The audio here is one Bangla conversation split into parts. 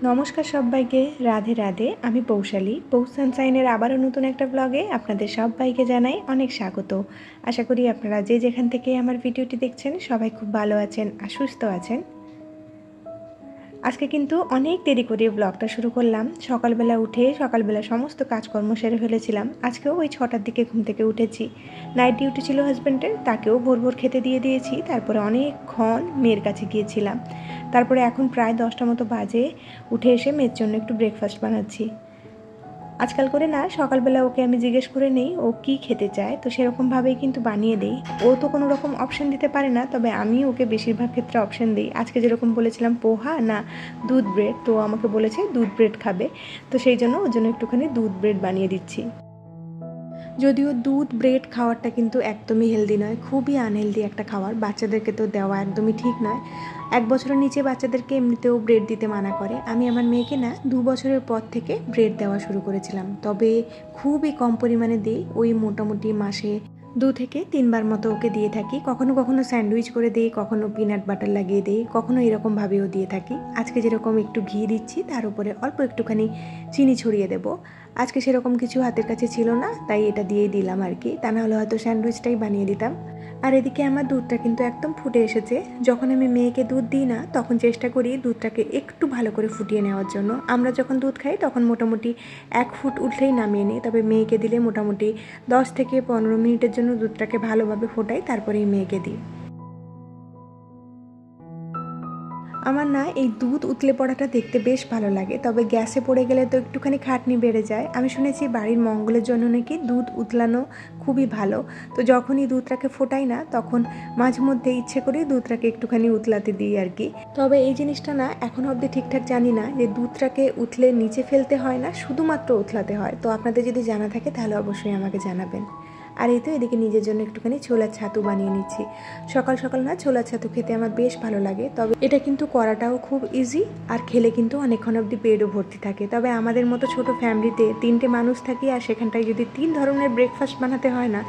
নমস্কার সবাইকে, রাধে রাধে। আমি পৌশালী। পৌষ সানশাইনের আবারও নতুন একটা ব্লগে আপনাদের সবাইকে জানাই অনেক স্বাগত। আশা করি আপনারা যে যেখান থেকে আমার ভিডিওটি দেখছেন সবাই খুব ভালো আছেন আর সুস্থ আছেন। আজকে কিন্তু অনেক দেরি করে ব্লগটা শুরু করলাম। সকালবেলা সমস্ত কাজকর্ম সেরে ফেলেছিলাম। আজকেও ওই 6টার দিকে ঘুম থেকে উঠেছি। নাইট ডিউটি ছিল হাজব্যান্ডের, তাকেও ভোর খেতে দিয়ে দিয়েছি। তারপরে অনেকক্ষণ মেয়ের কাছে গিয়েছিলাম। তারপরে এখন প্রায় 10টা মতো বাজে। উঠে এসে মেয়ের জন্য একটু ব্রেকফাস্ট বানাচ্ছি। আজকাল করে না সকালবেলা ওকে আমি জিজ্ঞেস করে নেই ও কী খেতে চায়, তো সেরকমভাবেই কিন্তু বানিয়ে দিই। ও তো কোনো রকম অপশান দিতে পারে না, তবে আমি ওকে বেশিরভাগ ক্ষেত্রে অপশান দিই। আজকে যেরকম বলেছিলাম পোহা না দুধ ব্রেড, তো আমাকে বলেছে দুধ ব্রেড খাবে, তো সেই জন্য ওর জন্য একটুখানি দুধ ব্রেড বানিয়ে দিচ্ছি। যদিও দুধ ব্রেড খাওয়ারটা কিন্তু একদমই হেলদি নয়, খুবই আনহেলদি একটা খাবার। বাচ্চাদেরকে তো দেওয়া একদমই ঠিক নয়। 1 বছরের নিচে বাচ্চাদেরকে এমনিতেও ব্রেড দিতে মানা করে। আমি আমার মেয়েকে না 2 বছরের পর থেকে ব্রেড দেওয়া শুরু করেছিলাম, তবে খুবই কম পরিমাণে দিই। ওই মোটামুটি মাসে 2 থেকে 3 বার মতো ওকে দিয়ে থাকি। কখনো কখনো স্যান্ডউইচ করে দিই, কখনো পিনাট বাটার লাগিয়ে দিই, কখনো এরকমভাবেও দিয়ে থাকি। আজকে যেরকম একটু ঘি দিচ্ছি, তার উপরে অল্প একটুখানি চিনি ছড়িয়ে দেবো। আজকে সেরকম কিছু হাতের কাছে ছিল না, তাই এটা দিয়েই দিলাম আর কি। তা নাহলে হয়তো স্যান্ডউইচটাই বানিয়ে দিতাম। আর এদিকে আমার দুধটা কিন্তু একদম ফুটে এসেছে। যখন আমি মেয়েকে দুধ দিই না, তখন চেষ্টা করি দুধটাকে একটু ভালো করে ফুটিয়ে নেওয়ার জন্য। আমরা যখন দুধ খাই তখন মোটামুটি 1 ফুট উঠলেই নামিয়ে নিই, তবে মেয়েকে দিলে মোটামুটি 10 থেকে 15 মিনিটের জন্য দুধটাকে ভালোভাবে ফোটাই, তারপরেই মেয়েকে দিই। আমার না এই দুধ উতলে পড়াটা দেখতে বেশ ভালো লাগে, তবে গ্যাসে পড়ে গেলে তো একটুখানি খাটনি বেড়ে যায়। আমি শুনেছি বাড়ির মঙ্গলের জন্য নাকি দুধ উতলানো খুবই ভালো। তো যখনই দুধটাকে ফোটাই না, তখন মাঝে মধ্যে ইচ্ছে করে দুধটাকে একটুখানি উতলাতে দিই আর কি। তবে এই জিনিসটা না এখন অবধি ঠিকঠাক জানি না যে দুধটাকে উতলে নিচে ফেলতে হয় না শুধুমাত্র উতলাতে হয়। তো আপনাদের যদি জানা থাকে তাহলে অবশ্যই আমাকে জানাবেন। আর এই তো এদিকে নিজের জন্য একটুখানি ছোলার ছাতু বানিয়ে নিচ্ছি। সকাল সকাল না ছোলার ছাতু খেতে আমার বেশ ভালো লাগে, তবে এটা কিন্তু করাটাও খুব ইজি, আর খেলে কিন্তু অনেকক্ষণ অবধি পেটও ভর্তি থাকে। তবে আমাদের মতো ছোট ফ্যামিলিতে 3টে মানুষ থাকি, আর সেখানটায় যদি 3 ধরনের ব্রেকফাস্ট বানাতে হয় না,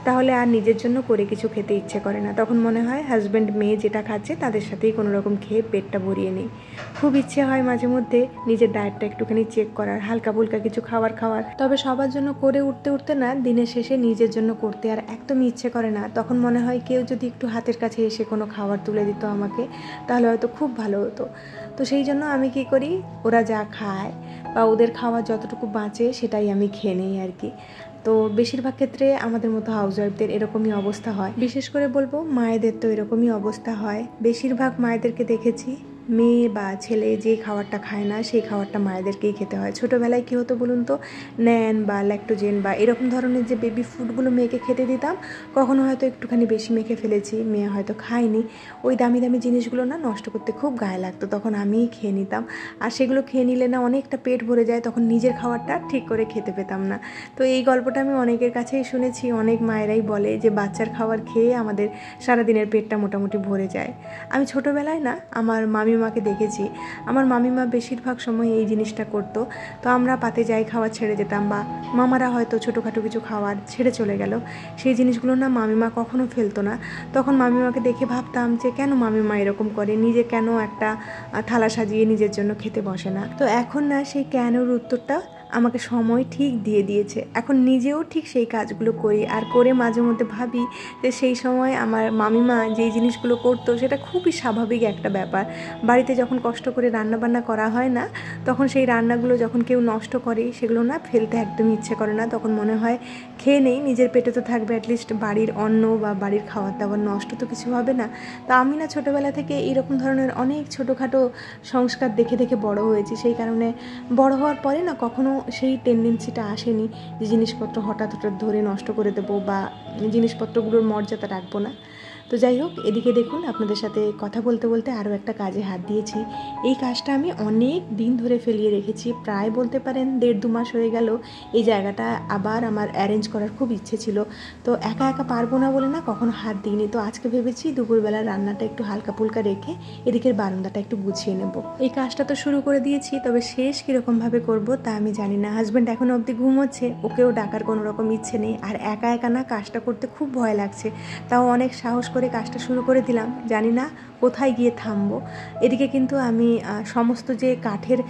তাহলে আর নিজের জন্য করে কিছু খেতে ইচ্ছে করে না। তখন মনে হয় হাজব্যান্ড মেয়ে যেটা খাচ্ছে তাদের সাথেই কোনো রকম খেয়ে পেটটা ভরিয়ে নিই। খুব ইচ্ছে হয় মাঝে মধ্যে নিজের ডায়েটটা একটুখানি চেক করার, হালকা ফুলকা কিছু খাওয়ার। তবে সবার জন্য করে উঠতে না দিনের শেষে নিজের জন্য করতে আর একদমই ইচ্ছে করে না। তখন মনে হয় কেউ যদি একটু হাতের কাছে এসে কোনো খাবার তুলে দিত আমাকে, তাহলে হয়তো খুব ভালো হতো। তো সেই জন্য আমি কি করি, ওরা যা খায় বা ওদের খাওয়া যতটুকু বাঁচে সেটাই আমি খেয়ে নিই আর কি। তো বেশিরভাগ ক্ষেত্রে আমাদের মতো হাউসওয়াইফদের এরকমই অবস্থা হয়। বিশেষ করে বলবো মায়েদের তো এরকমই অবস্থা হয়। বেশিরভাগ মায়েদেরকে দেখেছি মেয়ে বা ছেলে যে খাবারটা খায় না সেই খাবারটা মায়েদেরকেই খেতে হয়। ছোটোবেলায় কী হতো বলুন তো, ন্যান বা ল্যাক্টোজেন বা এরকম ধরনের যে বেবি ফুডগুলো মেয়েকে খেতে দিতাম, কখনো হয়তো একটুখানি বেশি মেখে ফেলেছি, মেয়ে হয়তো খায়নি। ওই দামি দামি জিনিসগুলো না নষ্ট করতে খুব গায়ে লাগতো, তখন আমিই খেয়ে নিতাম। আর সেগুলো খেয়ে নিলে না অনেকটা পেট ভরে যায়, তখন নিজের খাবারটা ঠিক করে খেতে পেতাম না। তো এই গল্পটা আমি অনেকের কাছেই শুনেছি, অনেক মায়েরাই বলে যে বাচ্চার খাবার খেয়ে আমাদের সারাদিনের পেটটা মোটামুটি ভরে যায়। আমি ছোটোবেলায় না আমার মামিমাকে দেখেছি, আমার মামিমা বেশিরভাগ সময় এই জিনিসটা করতো। তো আমরা পাতে যাই খাবার ছেড়ে যেতাম, বা মামারা হয়তো ছোটোখাটো কিছু খাবার ছেড়ে চলে গেল, সেই জিনিসগুলো না মামিমা কখনো ফেলতো না। তখন মামিমাকে দেখে ভাবতাম যে কেন মামিমা এরকম করে, নিজে কেন একটা থালা সাজিয়ে নিজের জন্য খেতে বসে না। তো এখন না সেই কেনর উত্তরটা আমাকে সময় ঠিক দিয়ে দিয়েছে। এখন নিজেও ঠিক সেই কাজগুলো করি, আর করে মাঝে মধ্যে ভাবি যে সেই সময় আমার মামিমা যেই জিনিসগুলো করতো সেটা খুবই স্বাভাবিক একটা ব্যাপার। বাড়িতে যখন কষ্ট করে রান্নাবান্না করা হয় না, তখন সেই রান্নাগুলো যখন কেউ নষ্ট করে সেগুলো না ফেলতে একদমই ইচ্ছে করে না। তখন মনে হয় খেয়ে নেই, নিজের পেটে তো থাকবে, অ্যাটলিস্ট বাড়ির অন্ন বা বাড়ির খাবার দাবার নষ্ট তো কিছু হবে না। তো আমি না ছোটোবেলা থেকে এইরকম ধরনের অনেক ছোটোখাটো সংস্কার দেখে দেখে বড় হয়েছি। সেই কারণে বড় হওয়ার পরে না কখনো সেই টেন্ডেন্সিটা আসেনি যে জিনিসপত্র হঠাৎ ধরে নষ্ট করে দেবো বা জিনিসপত্রগুলোর মর্যাদা রাখবো না। তো যাই হোক, এদিকে দেখুন আপনাদের সাথে কথা বলতে বলতে আরও একটা কাজে হাত দিয়েছি। এই কাজটা আমি অনেক দিন ধরে ফেলিয়ে রেখেছি, প্রায় বলতে পারেন 1.5-2 মাস হয়ে গেল। এই জায়গাটা আবার আমার অ্যারেঞ্জ করার খুব ইচ্ছে ছিল, তো একা একা পারবো না বলে না কখনো হাত দিইনি। তো আজকে ভেবেছি দুপুরবেলা রান্নাটা একটু হালকা ফুলকা রেখে এদিকের বারান্দাটা একটু গুছিয়ে নেব। এই কাজটা তো শুরু করে দিয়েছি, তবে শেষ কীরকমভাবে করবো তা আমি জানি না। হাজব্যান্ড এখনও অবধি ঘুমোচ্ছে, ওকেও ডাকার কোনো রকম ইচ্ছে নেই। আর একা একা না কাজটা করতে খুব ভয় লাগছে, তাও অনেক সাহস করে কাজটা শুরু করে দিলাম। জানি না কোথায় গিয়ে থামবো। এদিকে কিন্তু আমি সমস্ত যে কাঠের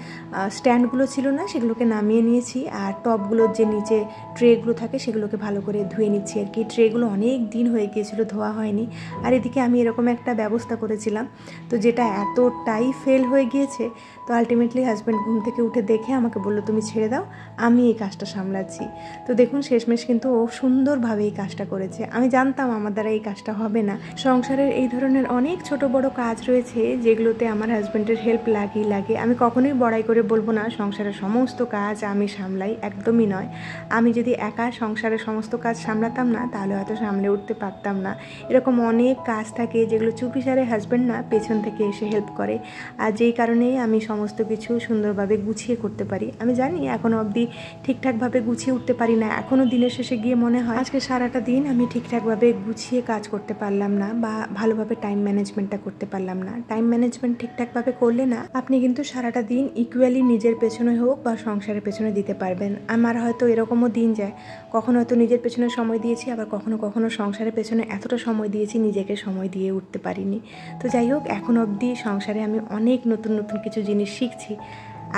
স্ট্যান্ডগুলো ছিল না সেগুলোকে নামিয়ে নিয়েছি, আর টবগুলোর যে নিচে ট্রেগুলো থাকে সেগুলোকে ভালো করে ধুয়ে নিচ্ছি আর কি। ট্রেগুলো অনেক দিন হয়ে গিয়েছিলো, ধোয়া হয়নি। আর এদিকে আমি এরকম একটা ব্যবস্থা করেছিলাম, তো যেটা এতটাই ফেল হয়ে গিয়েছে, তো আলটিমেটলি হাজব্যান্ড ঘুম থেকে উঠে দেখে আমাকে বললো তুমি ছেড়ে দাও, আমি এই কাজটা সামলাচ্ছি। তো দেখুন শেষমেশ কিন্তু ও সুন্দরভাবে এই কাজটা করেছে। আমি জানতাম আমার দ্বারা এই কাজটা হবে না। সংসারের এই ধরনের অনেক ছোট বড় কাজ রয়েছে যেগুলোতে আমার হাজব্যান্ডের হেল্প লাগে। আমি কখনোই বড়াই করে বলবো না সংসারের সমস্ত কাজ আমি সামলাই, একদমই নয়। আমি যদি একা সংসারের সমস্ত কাজ সামলাতাম না তাহলে হয়তো সামলে উঠতে পারতাম না। এরকম অনেক কাজ থাকে যেগুলো চুপিসারে হাজব্যান্ড না পেছন থেকে এসে হেল্প করে, আর যেই কারণেই আমি সমস্ত কিছু সুন্দরভাবে গুছিয়ে করতে পারি। আমি জানি এখনও অবধি ঠিকঠাকভাবে গুছিয়ে উঠতে পারি না, এখনও দিনের শেষে গিয়ে মনে হয় আজকে সারাটা দিন আমি ঠিকঠাকভাবে গুছিয়ে কাজ করতে পারলাম না, বা ভালোভাবে টাইম ম্যানেজমেন্টটা করতে পারলাম না। টাইম ম্যানেজমেন্ট ঠিকঠাকভাবে করলে না আপনি কিন্তু সারাটা দিন ইকুয়ালি নিজের পেছনে হোক বা সংসারের পেছনে দিতে পারবেন। আমার হয়তো এরকমও দিন যায়, কখনো হয়তো নিজের পেছনে সময় দিয়েছি, আবার কখনো কখনো সংসারের পেছনে এতটা সময় দিয়েছি নিজেকে সময় দিয়ে উঠতে পারিনি। তো যাই হোক, এখন অবধি সংসারে আমি অনেক নতুন নতুন কিছু জিনিস শিখছি,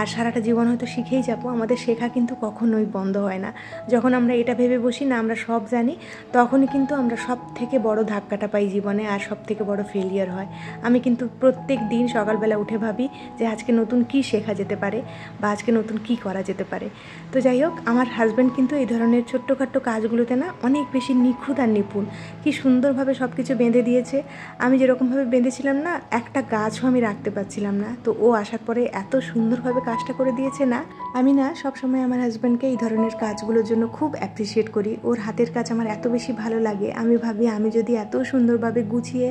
আর সারাটা জীবন হয়তো শিখেই যাবো। আমাদের শেখা কিন্তু কখনোই বন্ধ হয় না। যখন আমরা এটা ভেবে বসি না আমরা সব জানি, তখনই কিন্তু আমরা সব থেকে বড় ধাক্কাটা পাই জীবনে, আর সব থেকে বড় ফেলিয়ার হয়। আমি কিন্তু প্রত্যেক দিন সকালবেলা উঠে ভাবি যে আজকে নতুন কি শেখা যেতে পারে বা আজকে নতুন কি করা যেতে পারে। তো যাই হোক, আমার হাজব্যান্ড কিন্তু এই ধরনের ছোট্টখাট্ট কাজগুলোতে না অনেক বেশি নিখুঁত আর নিপুণ। কি সুন্দরভাবে সব কিছু বেঁধে দিয়েছে। আমি যেরকমভাবে বেঁধেছিলাম না, একটা গাছও আমি রাখতে পারছিলাম না, তো ও আসার পরে এত সুন্দরভাবে কাজটা করে দিয়েছে না। আমি না সবসময় আমার হাজব্যান্ডকে এই ধরনের কাজগুলোর জন্য খুব অ্যাপ্রিসিয়েট করি। ওর হাতের কাজ আমার এত বেশি ভালো লাগে। আমি ভাবি আমি যদি এত সুন্দরভাবে গুছিয়ে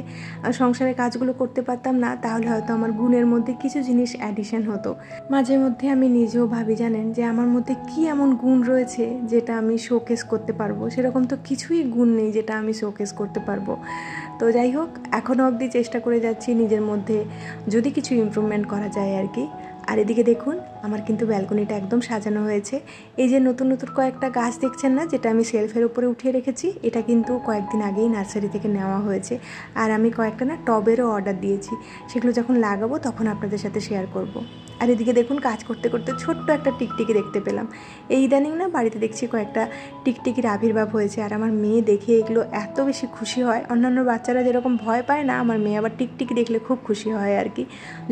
সংসারের কাজগুলো করতে পারতাম না, তাহলে হয়তো আমার গুণের মধ্যে কিছু জিনিস অ্যাডিশন হতো। মাঝে মধ্যে আমি নিজেও ভাবি জানেন যে আমার মধ্যে কি এমন গুণ রয়েছে যেটা আমি শোকেস করতে পারবো। সেরকম তো কিছুই গুণ নেই যেটা আমি শোকেস করতে পারবো। তো যাই হোক, এখনও অবধি চেষ্টা করে যাচ্ছি নিজের মধ্যে যদি কিছু ইমপ্রুভমেন্ট করা যায় আর কি। আর এদিকে দেখুন আমার কিন্তু ব্যালকনিটা একদম সাজানো হয়েছে। এই যে নতুন নতুন কয়েকটা গাছ দেখছেন না, যেটা আমি সেলফের উপরে উঠিয়ে রেখেছি, এটা কিন্তু কয়েকদিন আগেই নার্সারি থেকে নেওয়া হয়েছে। আর আমি কয়েকটা না টবেরও অর্ডার দিয়েছি, সেগুলো যখন লাগাবো তখন আপনাদের সাথে শেয়ার করব। আর এদিকে দেখুন কাজ করতে করতে ছোট্ট একটা টিকটিকি দেখতে পেলাম। এই ইদানিং না বাড়িতে দেখছি কয়েকটা টিকটিকির আবির্ভাব হয়েছে, আর আমার মেয়ে দেখে এগুলো এত বেশি খুশি হয়। অন্যান্য বাচ্চারা যেরকম ভয় পায় না, আমার মেয়ে আবার টিকটিকি দেখলে খুব খুশি হয় আর কি।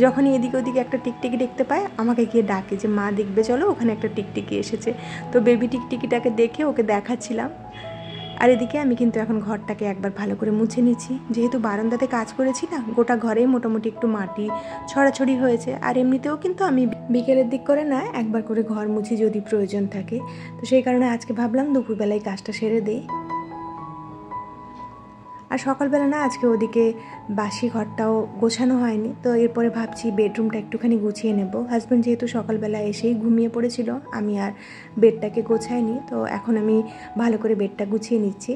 যখনই এদিকে ওদিকে একটা টিকটিকি দেখতে পায় আমাকে গিয়ে ডাকে যে মা দেখবে চলো, ওখানে একটা টিকটিকি এসেছে। তো বেবি টিকটিকিটাকে দেখে ওকে দেখাচ্ছিলাম। আর এদিকে আমি কিন্তু এখন ঘরটাকে একবার ভালো করে মুছে নিচ্ছি, যেহেতু বারান্দাতে কাজ করেছি না, গোটা ঘরেই মোটামুটি একটু মাটি ছড়াছড়ি হয়েছে। আর এমনিতেও কিন্তু আমি বিকেলের দিক করে না একবার করে ঘর মুছি যদি প্রয়োজন থাকে। তো সেই কারণে আজকে ভাবলাম দুপুরবেলায় কাজটা সেরে দিই। আর সকালবেলা না আজকে ওদিকে বাসি ঘরটাও গোছানো হয়নি, তো এরপরে ভাবছি বেডরুমটা একটুখানি গুছিয়ে নেব। হাজব্যান্ড যেহেতু সকালবেলা এসেই ঘুমিয়ে পড়েছিল, আমি আর বেডটাকে গোছাইনি, তো এখন আমি ভালো করে বেডটা গুছিয়ে নিচ্ছি।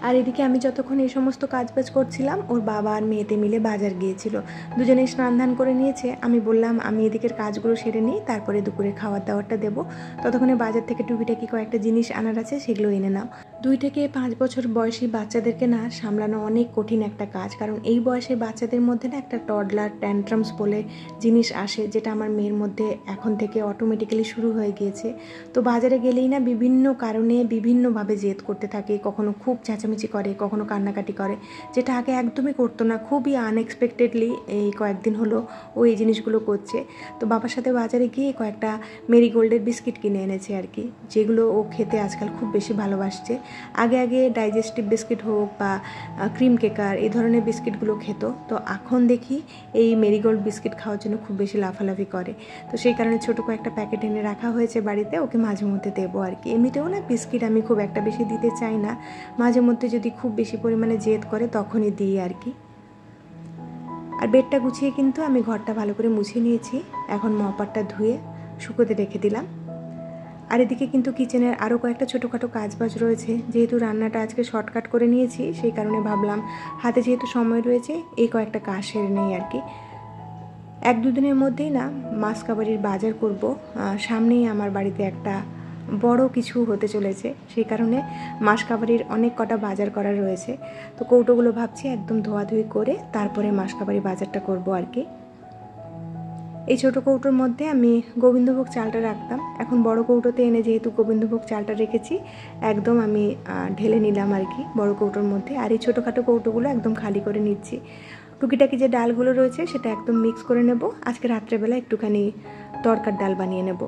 আর এদিকে আমি যতক্ষণ এই সমস্ত কাজবাজ করছিলাম, ওর বাবা আর মেয়েতে মিলে বাজার গিয়েছিল। দুজনেই স্নান ধান করে নিয়েছে। আমি বললাম আমি এদিকের কাজগুলো সেরে নিই, তারপরে দুপুরে খাওয়ার দাওয়ারটা দেবো। ততক্ষণে বাজার থেকে টুকিটাকি কয়েকটা জিনিস আনার আছে, সেগুলো এনে নাও। 2 থেকে 5 বছর বয়সী বাচ্চাদেরকে না সামলানো অনেক কঠিন একটা কাজ, কারণ এই বয়সের বাচ্চাদের মধ্যে না একটা টডলার ট্যান্ট্রামস বলে জিনিস আসে, যেটা আমার মেয়ের মধ্যে এখন থেকে অটোমেটিক্যালি শুরু হয়ে গিয়েছে। তো বাজারে গেলেই না বিভিন্ন কারণে বিভিন্নভাবে জেদ করতে থাকে, কখনো খুব চেঁচামেচি করে, কখনো কান্নাকাটি করে, যেটা আগে একদমই করতো না। খুবই আনএক্সপেক্টেডলি এই কয়েকদিন হলো ও এই জিনিসগুলো করছে। তো বাবার সাথে বাজারে গিয়ে কয়েকটা মেরিগোল্ডের বিস্কিট কিনে এনেছে আর কি, যেগুলো ও খেতে আজকাল খুব বেশি ভালোবাসছে। আগে ডাইজেস্টিভ বিস্কিট হোক বা ক্রিম কেকার এই ধরনের বিস্কিটগুলো খেত, তো এখন দেখি এই মেরিগোল্ড বিস্কিট খাওয়ার জন্য খুব বেশি লাফালাফি করে। তো সেই কারণে ছোটো কয়েকটা প্যাকেট এনে রাখা হয়েছে বাড়িতে, ওকে মাঝে মধ্যে দেবো আর কি। এমনিতেও না বিস্কিট আমি খুব একটা বেশি দিতে চাই না, মাঝে মধ্যে যদি খুব বেশি পরিমাণে জেদ করে তখনই দিই আর কি। আর বেডটা গুছিয়ে কিন্তু আমি ঘরটা ভালো করে মুছে নিয়েছি। এখন মপারটা ধুয়ে শুকোতে রেখে দিলাম। আর এদিকে কিন্তু কিচেনের আরও কয়েকটা ছোটোখাটো কাজবাজ রয়েছে। যেহেতু রান্নাটা আজকে শর্টকাট করে নিয়েছি, সেই কারণে ভাবলাম হাতে যেহেতু সময় রয়েছে এই কয়েকটা কাজ সেরে নেই আর কি। 1-2 দিনের মধ্যেই না মাছ কাবারির বাজার করব। সামনেই আমার বাড়িতে একটা বড় কিছু হতে চলেছে, সেই কারণে মাসকাবারির অনেক কটা বাজার করা রয়েছে। তো কৌটোগুলো ভাবছি একদম ধোয়াধুয়ি করে তারপরে মাসকাবারি বাজারটা করব আর কি। এই ছোটো কৌটোর মধ্যে আমি গোবিন্দভোগ চালটা রাখতাম, এখন বড় কৌটোতে এনে যেহেতু গোবিন্দভোগ চালটা রেখেছি একদম আমি ঢেলে নিলাম আর কি বড় কৌটোর মধ্যে। আর এই ছোটোখাটো কৌটোগুলো একদম খালি করে নিচ্ছি। টুকিটাকি যে ডালগুলো রয়েছে সেটা একদম মিক্স করে নেব। আজকে রাত্রেবেলা একটুখানি তরকার ডাল বানিয়ে নেব।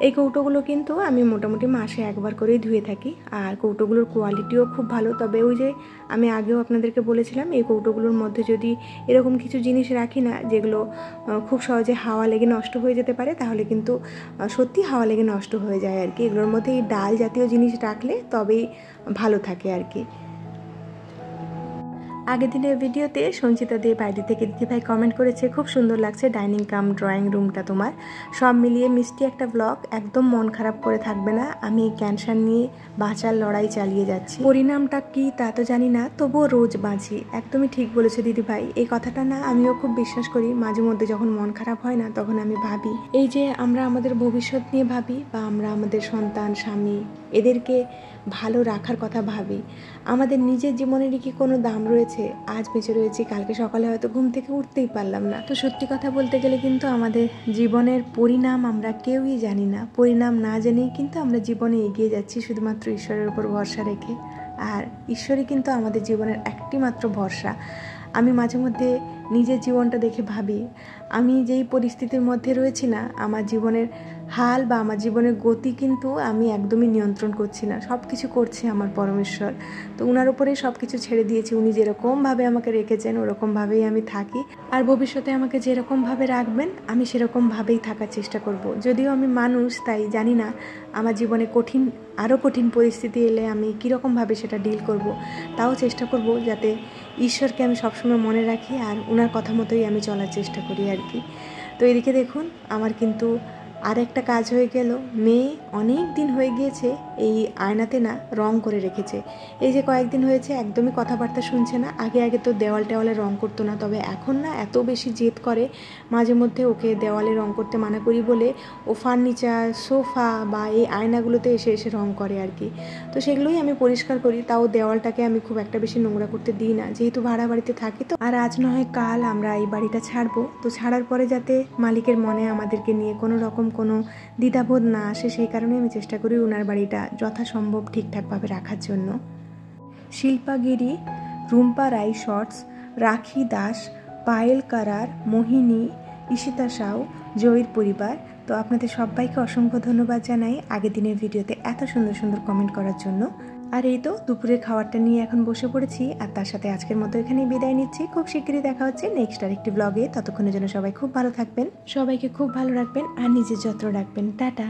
এই কৌটোগুলো কিন্তু আমি মোটামুটি মাসে একবার করেই ধুয়ে থাকি, আর কৌটোগুলোর কোয়ালিটিও খুব ভালো। তবে ওই যে আমি আগেও আপনাদেরকে বলেছিলাম এই কৌটোগুলোর মধ্যে যদি এরকম কিছু জিনিস রাখি না যেগুলো খুব সহজে হাওয়া লেগে নষ্ট হয়ে যেতে পারে, তাহলে কিন্তু সত্যি হাওয়া লেগে নষ্ট হয়ে যায় আর কি। এগুলোর মধ্যে এই ডাল জাতীয় জিনিস রাখলে তবেই ভালো থাকে আর কি। আগের দিনের ভিডিওতে সঞ্চিতা দিয়ে বাইরে থেকে দিদিভাই কমেন্ট করেছে খুব সুন্দর লাগছে ডাইনিং কাম ড্রয়িং রুমটা তোমার। সব মিলিয়ে মিষ্টি একটা ব্লগ, একদম মন খারাপ করে থাকবে না। আমি ক্যান্সার নিয়ে বাঁচার লড়াই চালিয়ে যাচ্ছি, পরিণামটা কি তা তো জানি না, তবুও রোজ বাঁচি। একদমই ঠিক বলেছে দিদিভাই, এই কথাটা না আমিও খুব বিশ্বাস করি। মাঝে মধ্যে যখন মন খারাপ হয় না তখন আমি ভাবি এই যে আমরা আমাদের ভবিষ্যৎ নিয়ে ভাবি, বা আমরা আমাদের সন্তান স্বামী এদেরকে ভালো রাখার কথা ভাবি, আমাদের নিজের জীবনেরই কি কোনো দাম রয়েছে? আজ বেঁচে রয়েছি, কালকে সকালে হয়তো ঘুম থেকে উঠতেই পারলাম না। তো সত্যি কথা বলতে গেলে কিন্তু আমাদের জীবনের পরিণাম আমরা কেউই জানি না। পরিণাম না জেনেই কিন্তু আমরা জীবনে এগিয়ে যাচ্ছি শুধুমাত্র ঈশ্বরের উপর ভরসা রেখে। আর ঈশ্বরই কিন্তু আমাদের জীবনের একটি মাত্র ভরসা। আমি মাঝে মধ্যে নিজের জীবনটা দেখে ভাবি আমি যেই পরিস্থিতির মধ্যে রয়েছি না, আমার জীবনের হাল বা আমার জীবনের গতি কিন্তু আমি একদমই নিয়ন্ত্রণ করছি না, সব কিছু করছে আমার পরমেশ্বর। তো ওনার উপরেই সব কিছু ছেড়ে দিয়েছি। উনি যেরকমভাবে আমাকে রেখেছেন ওরকমভাবেই আমি থাকি, আর ভবিষ্যতে আমাকে যেরকমভাবে রাখবেন আমি সেরকমভাবেই থাকার চেষ্টা করব। যদিও আমি মানুষ, তাই জানি না আমার জীবনে আরও কঠিন পরিস্থিতি এলে আমি কীরকমভাবে সেটা ডিল করব। তাও চেষ্টা করব যাতে ঈশ্বরকে আমি সবসময় মনে রাখি আর ওনার কথা মতোই আমি চলার চেষ্টা করি আর কি। তো এদিকে দেখুন আমার কিন্তু আর একটা কাজ হয়ে গেল। মেয়ে অনেক দিন হয়ে গিয়েছে এই আয়নাতে না রং করে রেখেছে। এই যে কয়েকদিন হয়েছে একদমই কথাবার্তা শুনছে না। আগে তো দেওয়ালে রং করতো না, তবে এখন না এত বেশি জেদ করে। মাঝে মধ্যে ওকে দেওয়ালে রং করতে মানা করি বলে ও ফার্নিচার, সোফা বা এই আয়নাগুলোতে এসে এসে রং করে আর কি। তো সেগুলোই আমি পরিষ্কার করি, তাও দেওয়ালটাকে আমি খুব একটা বেশি নোংরা করতে দিই না, যেহেতু ভাড়া বাড়িতে থাকি। তো আর আজ নয় কাল আমরা এই বাড়িটা ছাড়বো। তো ছাড়ার পরে যাতে মালিকের মনে আমাদেরকে নিয়ে কোনো রকম কোনো দ্বিধাবোধ না আসে, সেই কারণে আমি চেষ্টা করি ওনার বাড়িটা যথাসম্ভব ঠিকঠাকভাবে রাখার জন্য। শিল্পা গিরি, রুম্পা রাই শর্টস, রাখি দাস, পায়েল কারার, মোহিনী, ঈশিতা সাউ, জয়ীর পরিবার। তো আপনাদের সবাইকে অসংখ্য ধন্যবাদ জানাই আগের দিনের ভিডিওতে এত সুন্দর সুন্দর কমেন্ট করার জন্য। আর এই তো দুপুরের খাবারটা নিয়ে এখন বসে পড়েছি, আর তার সাথে আজকের মতো এখানেই বিদায় নিচ্ছি। খুব শিগগিরই দেখা হচ্ছে নেক্সট আরেকটি ব্লগে। ততক্ষণের জন্য সবাই খুব ভালো থাকবেন, সবাইকে খুব ভালো রাখবেন আর নিজের যত্ন রাখবেন। টাটা।